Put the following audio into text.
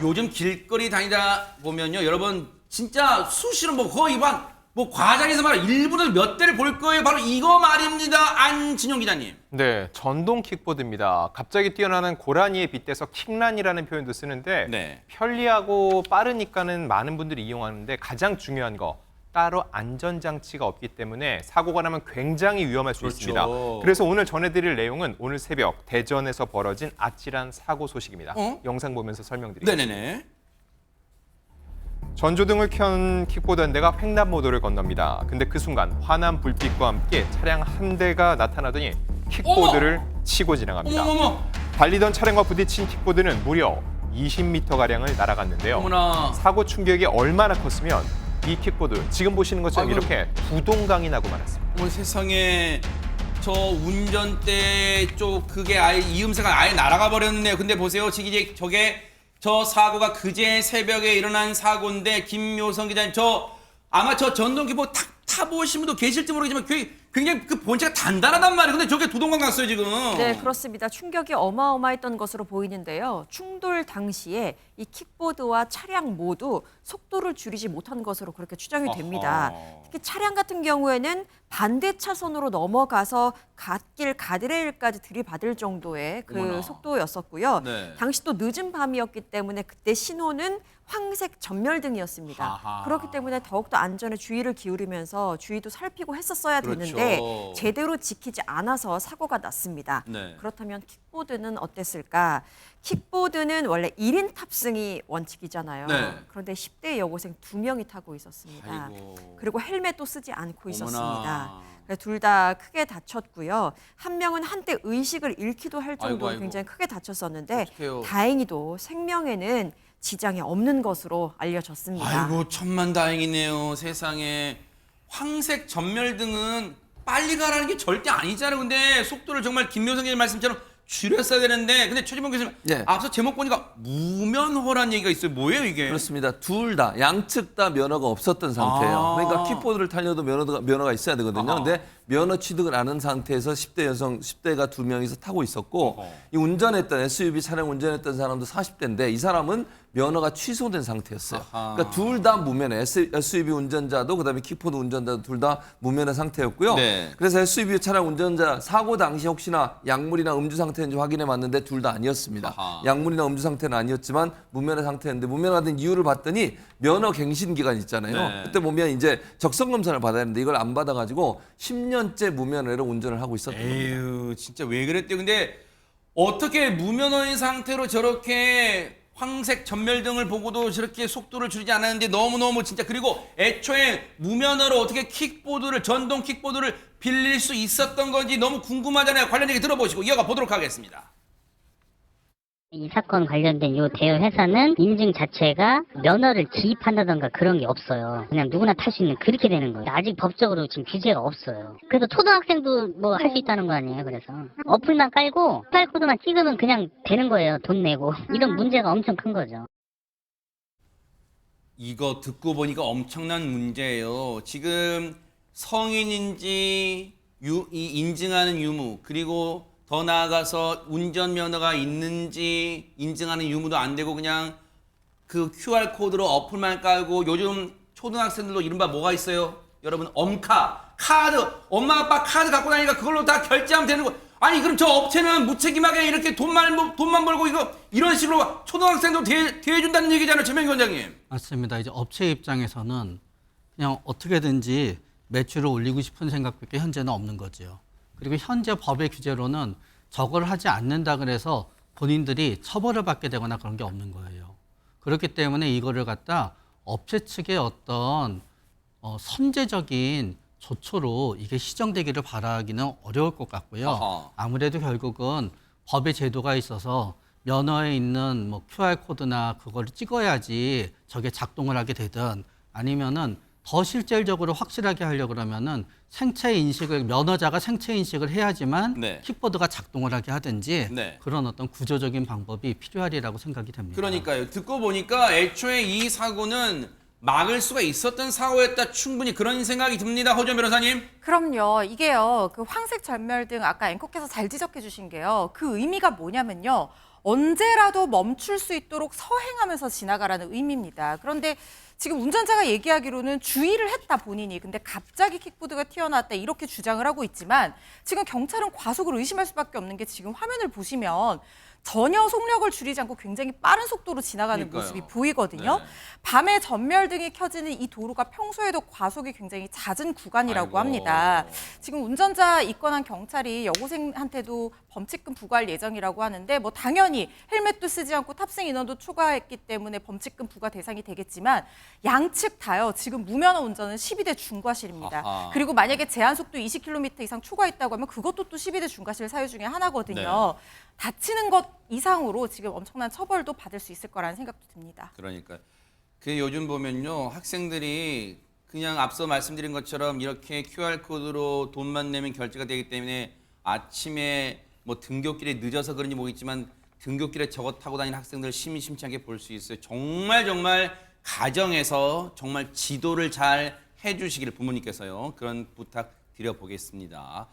요즘 길거리 다니다 보면요, 여러분 진짜 수시로 뭐 거의 뭐 과장해서 말해 1분에 몇 대를 볼 거예요. 바로 이거 말입니다. 안진용 기자님. 네, 전동 킥보드입니다. 갑자기 뛰어나는 고라니에 빗대서 킥란이라는 표현도 쓰는데 네. 편리하고 빠르니까는 많은 분들이 이용하는데 가장 중요한 거 따로 안전장치가 없기 때문에 사고가 나면 굉장히 위험할 수 그렇죠. 있습니다. 그래서 오늘 전해드릴 내용은 오늘 새벽 대전에서 벌어진 아찔한 사고 소식입니다. 영상 보면서 설명드리겠습니다. 네네네. 전조등을 켠 킥보드 한 대가 횡단보도를 건넙니다. 근데 그 순간 환한 불빛과 함께 차량 한 대가 나타나더니 킥보드를 치고 지나갑니다. 어머머머. 달리던 차량과 부딪힌 킥보드는 무려 20m가량을 날아갔는데요. 어머나. 사고 충격이 얼마나 컸으면 이 킥보드 지금 보시는 것처럼 아이고. 이렇게 부동강이 나고 말았습니다. 어머 세상에 저 운전대 쪽 그게 아예 이음새가 아예 날아가 버렸네요. 근데 보세요. 지금 이제 저 사고가 그제 새벽에 일어난 사고인데 김묘성 기자님 아마 저 전동 킥보드 타보신 분도 계실지 모르겠지만 굉장히 그 본체가 단단하단 말이에요. 근데 저게 부동강 났어요 지금. 네, 그렇습니다. 충격이 어마어마했던 것으로 보이는데요. 충돌 당시에 이 킥보드와 차량 모두 속도를 줄이지 못한 것으로 그렇게 추정이 됩니다. 어허. 특히 차량 같은 경우에는 반대 차선으로 넘어가서 갓길 가드레일까지 들이받을 정도의 그 어머나. 속도였었고요. 네. 당시 또 늦은 밤이었기 때문에 그때 신호는 황색 전멸등이었습니다. 아하. 그렇기 때문에 더욱더 안전에 주의를 기울이면서 주의도 살피고 했었어야 그렇죠. 되는데 제대로 지키지 않아서 사고가 났습니다. 네. 그렇다면 킥보드는 어땠을까? 킥보드는 원래 1인 탑승이 원칙이잖아요. 네. 그런데 10대 여고생 2명이 타고 있었습니다. 아이고. 그리고 헬멧도 쓰지 않고 있었습니다. 어머나. 둘 다 크게 다쳤고요. 한 명은 한때 의식을 잃기도 할 정도로 아이고. 굉장히 크게 다쳤었는데 어떡해요. 다행히도 생명에는 지장이 없는 것으로 알려졌습니다. 아이고 천만다행이네요. 세상에 황색 전멸등은 빨리 가라는 게 절대 아니잖아요. 근데 속도를 정말 김묘성 기자 말씀처럼 줄였어야 되는데 근데 최진봉 교수님 예. 앞서 제목 보니까 무면허란 얘기가 있어요. 뭐예요 이게? 그렇습니다. 둘 다 양측 다 면허가 없었던 상태예요. 아. 그러니까 킥보드를 타려도 면허가 있어야 되거든요. 아하. 근데 면허 취득을 안 한 상태에서 10대가 2명이서 타고 있었고 어허. 이 운전했던 SUV 차량 운전했던 사람도 40대인데 이 사람은 면허가 취소된 상태였어요. 아하. 그러니까 둘 다 무면허. SUV 운전자도 그다음에 킥보드 운전자도 둘 다 무면허 상태였고요. 네. 그래서 SUV 차량 운전자 사고 당시 혹시나 약물이나 음주 상태인지 확인해 봤는데 둘 다 아니었습니다. 아하. 약물이나 음주 상태는 아니었지만 무면허 상태였는데 무면허된 이유를 봤더니 면허 갱신 기간 있잖아요. 네. 그때 보면 이제 적성 검사를 받아야 하는데 이걸 안 받아가지고 10년째 무면허로 운전을 하고 있었던 겁니다. 에휴 진짜 왜 그랬대요. 근데 어떻게 무면허인 상태로 저렇게 황색 전멸등을 보고도 저렇게 속도를 줄이지 않았는데 너무너무 진짜 그리고 애초에 무면허로 어떻게 전동 킥보드를 빌릴 수 있었던 건지 너무 궁금하잖아요. 관련 얘기 들어보시고 이어가 보도록 하겠습니다. 이 사건 관련된 요 대여 회사는 인증 자체가 면허를 기입한다던가 그런 게 없어요. 그냥 누구나 탈 수 있는 그렇게 되는 거예요. 아직 법적으로 지금 규제가 없어요. 그래서 초등학생도 뭐 할 수 있다는 거 아니에요. 그래서 어플만 깔고 QR코드만 찍으면 그냥 되는 거예요. 돈 내고. 이런 문제가 엄청 큰 거죠. 이거 듣고 보니까 엄청난 문제예요. 지금 성인인지 이 인증하는 유무 그리고 더 나아가서 운전면허가 있는지 인증하는 유무도 안 되고 그냥 그 QR코드로 어플만 깔고 요즘 초등학생들도 이른바 뭐가 있어요? 여러분 카드 엄마 아빠 카드 갖고 다니니까 그걸로 다 결제하면 되는 거 아니 그럼 저 업체는 무책임하게 이렇게 돈만 벌고 이런 식으로 초등학생도 대해준다는 얘기잖아요. 최명희 원장님. 맞습니다. 이제 업체 입장에서는 그냥 어떻게든지 매출을 올리고 싶은 생각밖에 현재는 없는 거죠. 그리고 현재 법의 규제로는 저걸 하지 않는다 그래서 본인들이 처벌을 받게 되거나 그런 게 없는 거예요. 그렇기 때문에 이거를 갖다 업체 측의 어떤 선제적인 조처로 이게 시정되기를 바라기는 어려울 것 같고요. 아하. 아무래도 결국은 법의 제도가 있어서 면허에 있는 뭐 QR코드나 그걸 찍어야지 저게 작동을 하게 되든 아니면은 더 실질적으로 확실하게 하려고 그러면은 면허자가 생체 인식을 해야지만 네. 킥보드가 작동을 하게 하든지 네. 그런 어떤 구조적인 방법이 필요하리라고 생각이 됩니다. 그러니까요. 듣고 보니까 애초에 이 사고는 막을 수가 있었던 사고였다. 충분히 그런 생각이 듭니다. 허지원 변호사님. 그럼요. 이게요. 그 황색 전멸등 아까 앵커께서 잘 지적해 주신 게요. 그 의미가 뭐냐면요. 언제라도 멈출 수 있도록 서행하면서 지나가라는 의미입니다. 그런데 지금 운전자가 얘기하기로는 주의를 했다 본인이. 근데 갑자기 킥보드가 튀어나왔다 이렇게 주장을 하고 있지만 지금 경찰은 과속을 의심할 수밖에 없는 게 지금 화면을 보시면 전혀 속력을 줄이지 않고 굉장히 빠른 속도로 지나가는 그러니까요. 모습이 보이거든요. 네. 밤에 전멸등이 켜지는 이 도로가 평소에도 과속이 굉장히 잦은 구간이라고 아이고. 합니다. 지금 운전자 입건한 경찰이 여고생한테도 범칙금 부과할 예정이라고 하는데 뭐 당연히 헬멧도 쓰지 않고 탑승 인원도 초과했기 때문에 범칙금 부과 대상이 되겠지만 양측 다요. 지금 무면허 운전은 12대 중과실입니다. 아하. 그리고 만약에 제한 속도 20km 이상 초과했다고 하면 그것도 또 12대 중과실 사유 중에 하나거든요. 다치는 것 이상으로 지금 엄청난 처벌도 받을 수 있을 거라는 생각도 듭니다. 그러니까 그 요즘 보면요 학생들이 그냥 앞서 말씀드린 것처럼 이렇게 QR 코드로 돈만 내면 결제가 되기 때문에 아침에 뭐 등굣길에 늦어서 그런지 모르겠지만 등굣길에 저거 타고 다니는 학생들 심심찮게 볼 수 있어요. 정말 가정에서 정말 지도를 잘 해주시기를 부모님께서요 그런 부탁 드려보겠습니다.